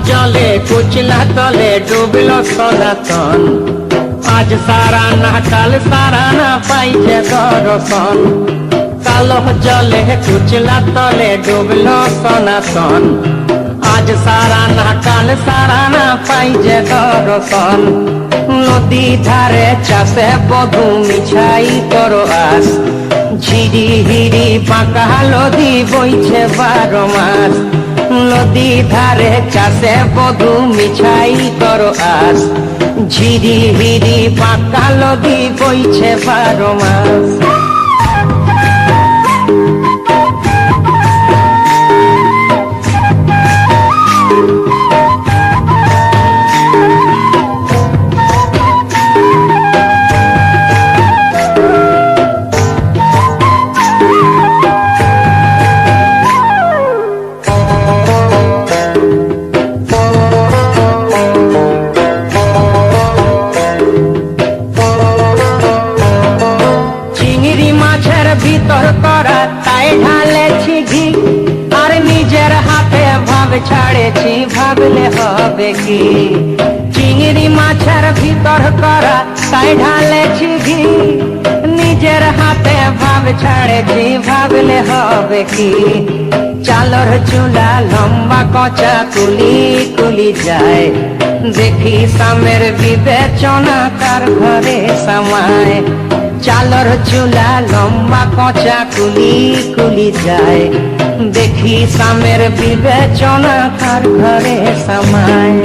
জলে কুচলা তলে ডুবল সনাতন, আজ সারা না কাল সারা না পাইছে দর্শন। কালো জলে কুচলা তলে ডুবল সনাতন, আজ সারা না কাল সারা না পাইছে দর্শন। নদী ধারে চাষে বধু মিছাই করো আস, ঝিরি হিরি পাকা নদী বইছে 12 মাস। নদী ধারে চাষে বধু মিছাই করো আস, ঝিরি হিরি পাকা নদী বইছে 12 মাস। ভিতর করা তাই ঢালেছি ঘি, আর নিজের হাতে ভাব ছাড়েছি ভাবলে হবে কি। চিংড়ি মাছের ভিতর করা তাই ঢালেছি ঘি, নিজের হাতে ভাব ছাড়েছি ভাবলে হবে কি। চালর চুলা লম্বা কচা কুলি কুলি যায়, দেখি সামের বিবেচনা কার ঘরে সামায়। চালর চুলা লম্বা কচা কুলি কুলি যায়, দেখি সামের বিবেচনা কার ঘরে সামায়।